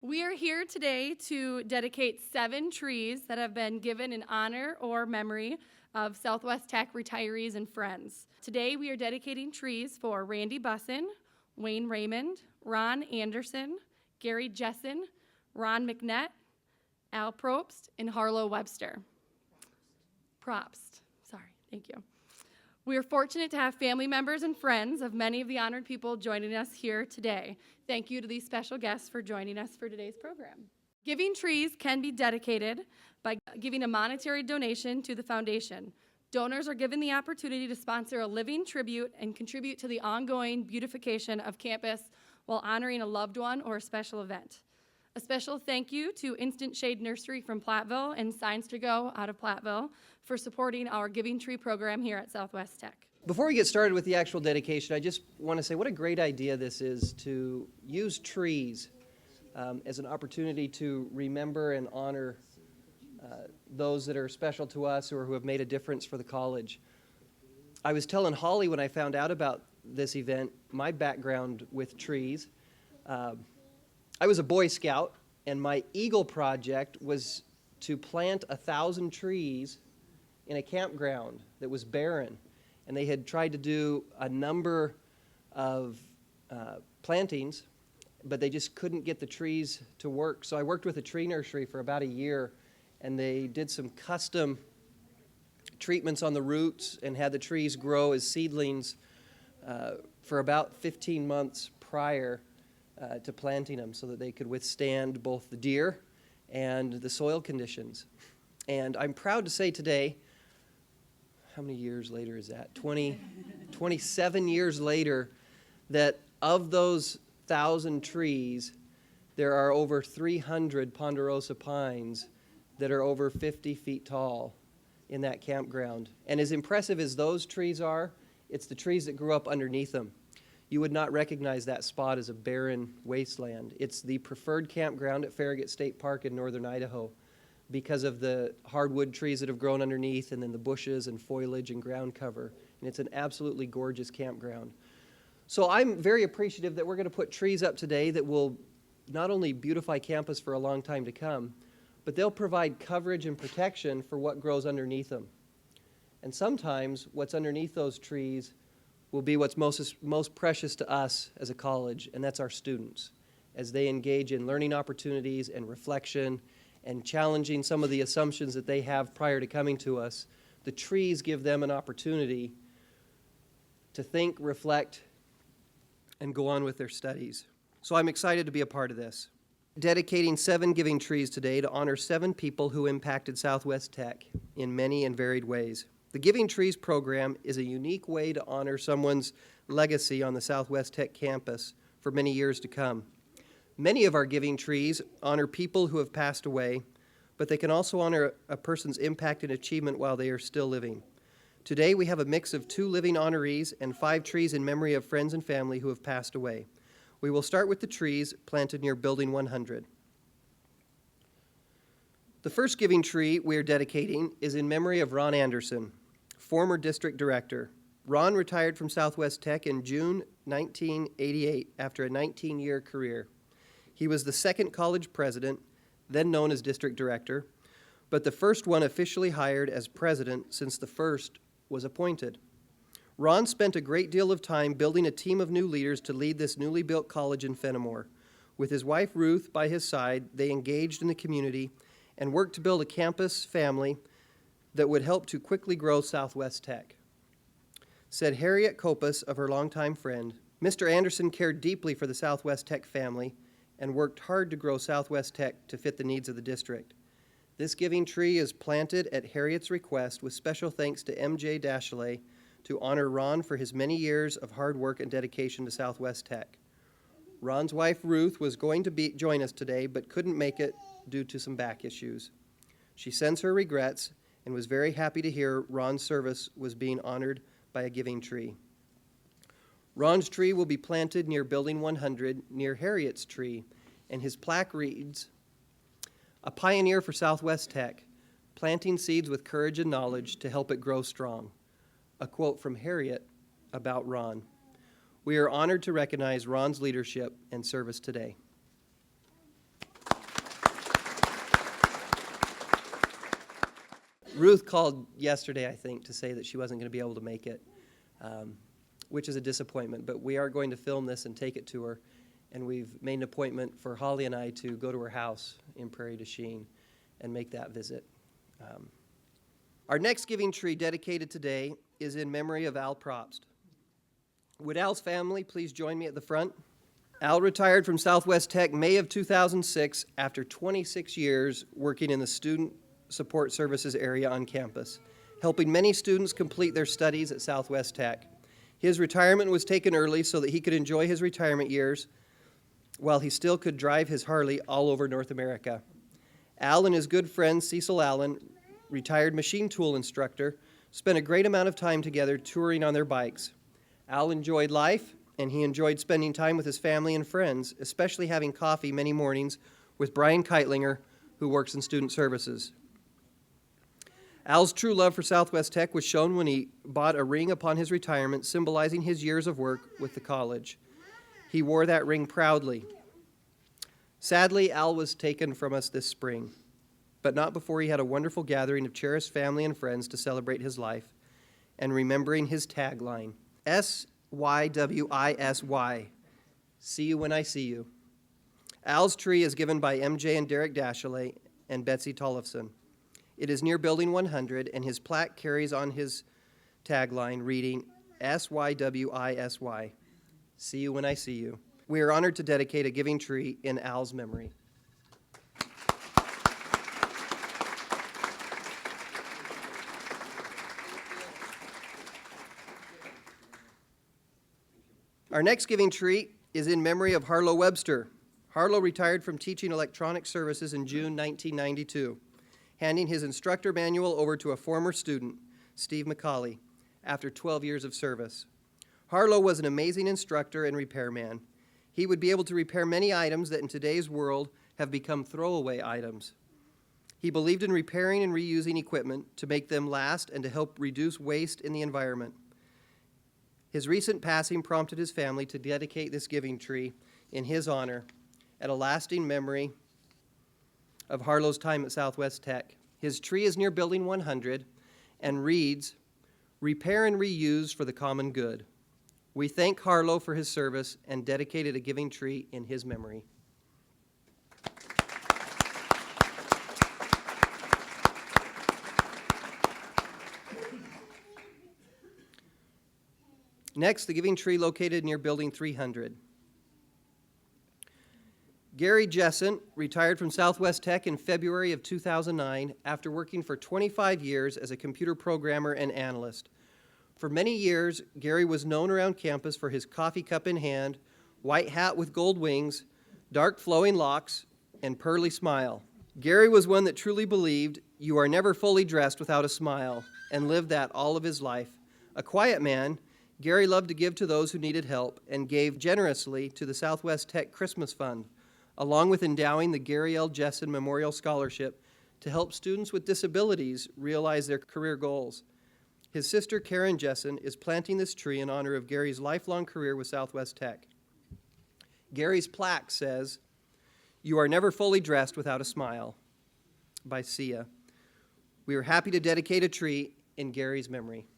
We are here today to dedicate 7 trees that have been given in honor or memory of Southwest Tech retirees and friends. Today we are dedicating trees for Randy Bussan, Wayne Raymond, Ron Anderson, Gary Jessen, Ron McNett, Al Propst, and Harlo Webster. Propst, sorry, thank you. We are fortunate to have family members and friends of many of the honored people joining us here today. Thank you to these special guests for joining us for today's program. Giving trees can be dedicated by giving a monetary donation to the foundation. Donors are given the opportunity to sponsor a living tribute and contribute to the ongoing beautification of campus while honoring a loved one or a special event. A special thank you to Instant Shade Nursery from Platteville and Signs to Go out of Platteville for supporting our Giving Tree program here at Southwest Tech. Before we get started with the actual dedication, I just want to say what a great idea this is to use trees as an opportunity to remember and honor those that are special to us or who have made a difference for the college. I was telling Holly when I found out about this event, my background with trees. I was a Boy Scout, and my Eagle project was to plant 1,000 trees in a campground that was barren. And they had tried to do a number of plantings, but they just couldn't get the trees to work. So I worked with a tree nursery for about a year, and they did some custom treatments on the roots and had the trees grow as seedlings for about 15 months prior to planting them so that they could withstand both the deer and the soil conditions. And I'm proud to say today, how many years later is that? 27 years later, that of those 1,000 trees, there are over 300 ponderosa pines that are over 50 feet tall in that campground. And as impressive as those trees are, it's the trees that grew up underneath them. You would not recognize that spot as a barren wasteland. It's the preferred campground at Farragut State Park in northern Idaho because of the hardwood trees that have grown underneath and then the bushes and foliage and ground cover. And it's an absolutely gorgeous campground. So I'm very appreciative that we're going to put trees up today that will not only beautify campus for a long time to come, but they'll provide coverage and protection for what grows underneath them. And sometimes what's underneath those trees will be what's most precious to us as a college, and that's our students, as they engage in learning opportunities and reflection and challenging some of the assumptions that they have prior to coming to us. The trees give them an opportunity to think, reflect, and go on with their studies. So I'm excited to be a part of this. Dedicating 7 giving trees today to honor 7 people who impacted Southwest Tech in many and varied ways. The Giving Trees program is a unique way to honor someone's legacy on the Southwest Tech campus for many years to come. Many of our Giving Trees honor people who have passed away, but they can also honor a person's impact and achievement while they are still living. Today we have a mix of 2 living honorees and 5 trees in memory of friends and family who have passed away. We will start with the trees planted near Building 100. The first Giving Tree we are dedicating is in memory of Ron Anderson, former district director. Ron retired from Southwest Tech in June 1988 after a 19-year career. He was the second college president, then known as district director, but the first one officially hired as president since the first was appointed. Ron spent a great deal of time building a team of new leaders to lead this newly built college in Fenimore. With his wife Ruth by his side, they engaged in the community and worked to build a campus family that would help to quickly grow Southwest Tech. Said Harriet Copus of her longtime friend, Mr. Anderson cared deeply for the Southwest Tech family and worked hard to grow Southwest Tech to fit the needs of the district. This Giving Tree is planted at Harriet's request with special thanks to M.J. Dashley to honor Ron for his many years of hard work and dedication to Southwest Tech. Ron's wife Ruth was going to join us today but couldn't make it due to some back issues. She sends her regrets and was very happy to hear Ron's service was being honored by a Giving Tree. Ron's tree will be planted near Building 100 near Harriet's tree, and his plaque reads, "A pioneer for Southwest Tech, planting seeds with courage and knowledge to help it grow strong." A quote from Harriet about Ron. We are honored to recognize Ron's leadership and service today. Ruth called yesterday, I think, to say that she wasn't going to be able to make it, which is a disappointment. But we are going to film this and take it to her. And we've made an appointment for Holly and I to go to her house in Prairie du Chien and make that visit. Our next giving tree dedicated today is in memory of Al Propst. Would Al's family please join me at the front? Al retired from Southwest Tech May of 2006 after 26 years working in the Student Support Services area on campus, helping many students complete their studies at Southwest Tech. His retirement was taken early so that he could enjoy his retirement years while he still could drive his Harley all over North America. Al and his good friend Cecil Allen, retired machine tool instructor, spent a great amount of time together touring on their bikes. Al enjoyed life, and he enjoyed spending time with his family and friends, especially having coffee many mornings with Brian Keitlinger, who works in student services. Al's true love for Southwest Tech was shown when he bought a ring upon his retirement, symbolizing his years of work with the college. He wore that ring proudly. Sadly, Al was taken from us this spring, but not before he had a wonderful gathering of cherished family and friends to celebrate his life and remembering his tagline, SYWISY, see you when I see you. Al's tree is given by MJ and Derek Dashley and Betsy Tollefson. It is near Building 100, and his plaque carries on his tagline reading, SYWISY, see you when I see you. We are honored to dedicate a giving tree in Al's memory. Our next giving tree is in memory of Harlo Webster. Harlo retired from teaching electronic services in June 1992, handing his instructor manual over to a former student, Steve McCauley, after 12 years of service. Harlo was an amazing instructor and repairman. He would be able to repair many items that in today's world have become throwaway items. He believed in repairing and reusing equipment to make them last and to help reduce waste in the environment. His recent passing prompted his family to dedicate this giving tree in his honor at a lasting memory of Harlo's time at Southwest Tech. His tree is near Building 100 and reads, "Repair and reuse for the common good." We thank Harlo for his service and dedicated a giving tree in his memory. Next, the giving tree located near Building 300. Gary Jessen retired from Southwest Tech in February of 2009 after working for 25 years as a computer programmer and analyst. For many years, Gary was known around campus for his coffee cup in hand, white hat with gold wings, dark flowing locks, and pearly smile. Gary was one that truly believed you are never fully dressed without a smile, and lived that all of his life. A quiet man, Gary loved to give to those who needed help and gave generously to the Southwest Tech Christmas Fund, along with endowing the Gary L. Jessen Memorial Scholarship to help students with disabilities realize their career goals. His sister, Karen Jessen, is planting this tree in honor of Gary's lifelong career with Southwest Tech. Gary's plaque says, "You are never fully dressed without a smile," by Sia. We are happy to dedicate a tree in Gary's memory.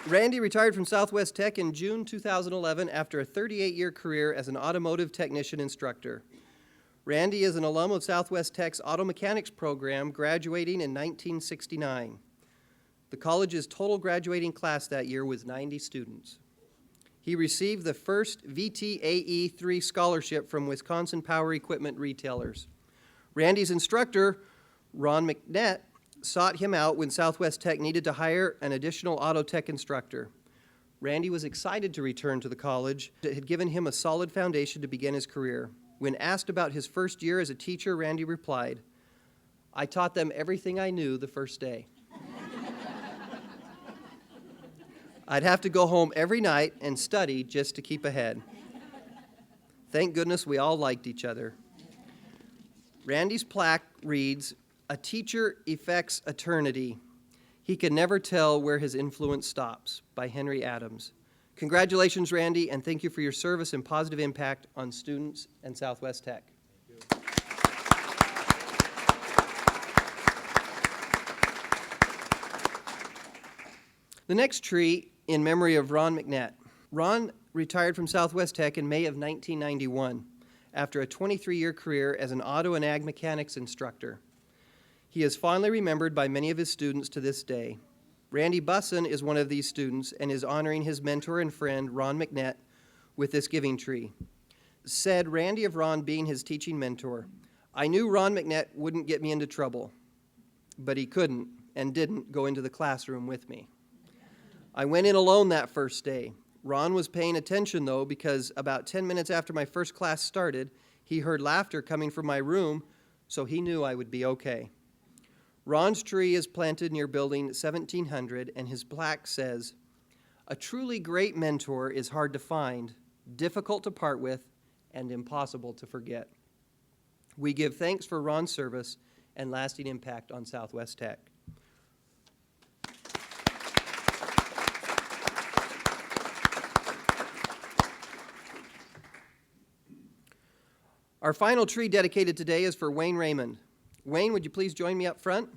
Randy retired from Southwest Tech in June 2011 after a 38-year career as an automotive technician instructor. Randy is an alum of Southwest Tech's auto mechanics program, graduating in 1969. The college's total graduating class that year was 90 students. He received the first VTAE3 scholarship from Wisconsin Power Equipment Retailers. Randy's instructor, Ron McNett, sought him out when Southwest Tech needed to hire an additional auto tech instructor. Randy was excited to return to the college. It had given him a solid foundation to begin his career. When asked about his first year as a teacher, Randy replied, "I taught them everything I knew the first day. I'd have to go home every night and study just to keep ahead." Thank goodness we all liked each other. Randy's plaque reads, "A teacher affects eternity. He can never tell where his influence stops," by Henry Adams. Congratulations, Randy, and thank you for your service and positive impact on students and Southwest Tech. Thank you. The next tree in memory of Ron McNett. Ron retired from Southwest Tech in May of 1991 after a 23-year career as an auto and ag mechanics instructor. He is fondly remembered by many of his students to this day. Randy Bussan is one of these students and is honoring his mentor and friend, Ron McNett, with this giving tree. Said Randy of Ron being his teaching mentor, "I knew Ron McNett wouldn't get me into trouble, but he couldn't and didn't go into the classroom with me. I went in alone that first day. Ron was paying attention, though, because about 10 minutes after my first class started, he heard laughter coming from my room, so he knew I would be okay." Ron's tree is planted near Building 1700, and his plaque says, "A truly great mentor is hard to find, difficult to part with, and impossible to forget." We give thanks for Ron's service and lasting impact on Southwest Tech. Our final tree dedicated today is for Wayne Raymond. Wayne, would you please join me up front?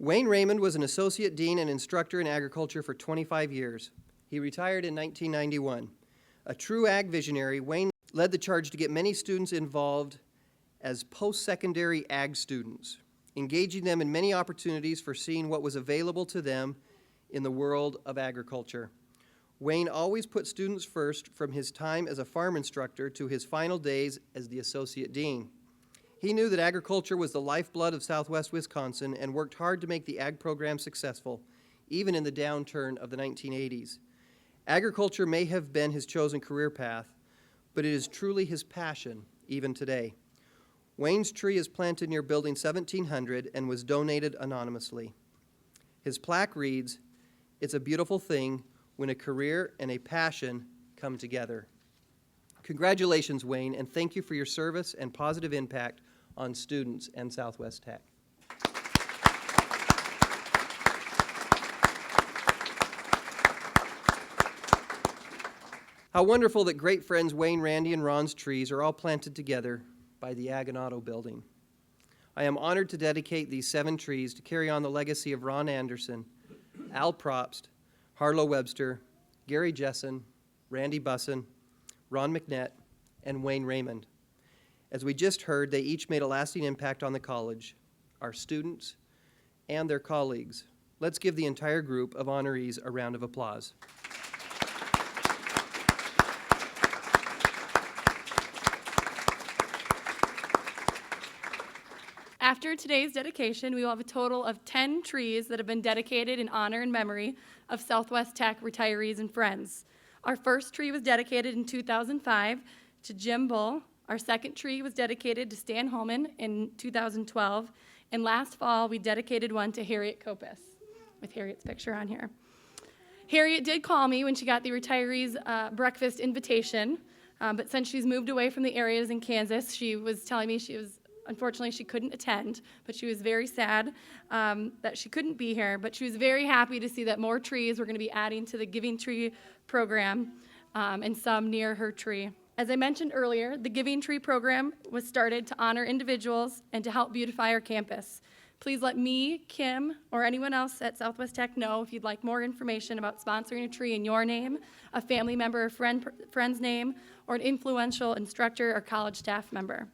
Wayne Raymond was an associate dean and instructor in agriculture for 25 years. He retired in 1991. A true ag visionary, Wayne led the charge to get many students involved as post-secondary ag students, engaging them in many opportunities for seeing what was available to them in the world of agriculture. Wayne always put students first from his time as a farm instructor to his final days as the associate dean. He knew that agriculture was the lifeblood of Southwest Wisconsin and worked hard to make the ag program successful, even in the downturn of the 1980s. Agriculture may have been his chosen career path, but it is truly his passion, even today. Wayne's tree is planted near Building 1700 and was donated anonymously. His plaque reads, "It's a beautiful thing when a career and a passion come together." Congratulations, Wayne, and thank you for your service and positive impact on students and Southwest Tech. How wonderful that great friends Wayne, Randy, and Ron's trees are all planted together by the Ag and Auto Building. I am honored to dedicate these 7 trees to carry on the legacy of Ron Anderson, Al Propst, Harlo Webster, Gary Jessen, Randy Bussan, Ron McNett, and Wayne Raymond. As we just heard, they each made a lasting impact on the college, our students, and their colleagues. Let's give the entire group of honorees a round of applause. After today's dedication, we will have a total of 10 trees that have been dedicated in honor and memory of Southwest Tech retirees and friends. Our first tree was dedicated in 2005 to Jim Bull. Our second tree was dedicated to Stan Holman in 2012. And last fall, we dedicated one to Harriet Copus, with Harriet's picture on here. Harriet did call me when she got the retirees' breakfast invitation, but since she's moved away from the areas in Kansas, she was telling me unfortunately, she couldn't attend, but she was very sad that she couldn't be here. But she was very happy to see that more trees were going to be adding to the Giving Tree program, and some near her tree. As I mentioned earlier, the Giving Tree program was started to honor individuals and to help beautify our campus. Please let me, Kim, or anyone else at Southwest Tech know if you'd like more information about sponsoring a tree in your name, a family member or friend's name, or an influential instructor or college staff member.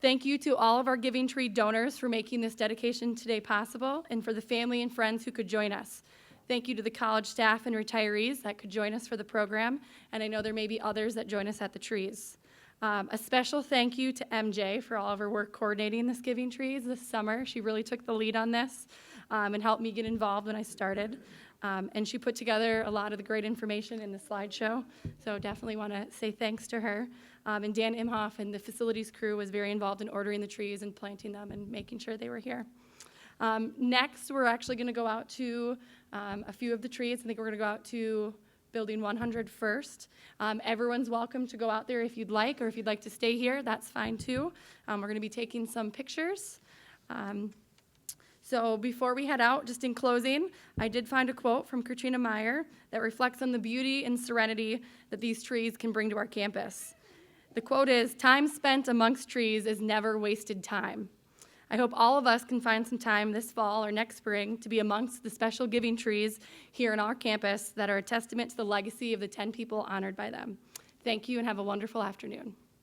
Thank you to all of our Giving Tree donors for making this dedication today possible, and for the family and friends who could join us. Thank you to the college staff and retirees that could join us for the program, and I know there may be others that join us at the trees. A special thank you to MJ for all of her work coordinating this Giving Trees this summer. She really took the lead on this and helped me get involved when I started. And she put together a lot of the great information in the slideshow, so definitely want to say thanks to her. And Dan Imhoff and the facilities crew was very involved in ordering the trees and planting them and making sure they were here. Next, we're actually going to go out to a few of the trees. I think we're going to go out to Building 100 first. Everyone's welcome to go out there if you'd like, or if you'd like to stay here, that's fine too. We're going to be taking some pictures. So before we head out, just in closing, I did find a quote from Katrina Meyer that reflects on the beauty and serenity that these trees can bring to our campus. The quote is, "Time spent amongst trees is never wasted time." I hope all of us can find some time this fall or next spring to be amongst the special giving trees here on our campus that are a testament to the legacy of the 10 people honored by them. Thank you and have a wonderful afternoon.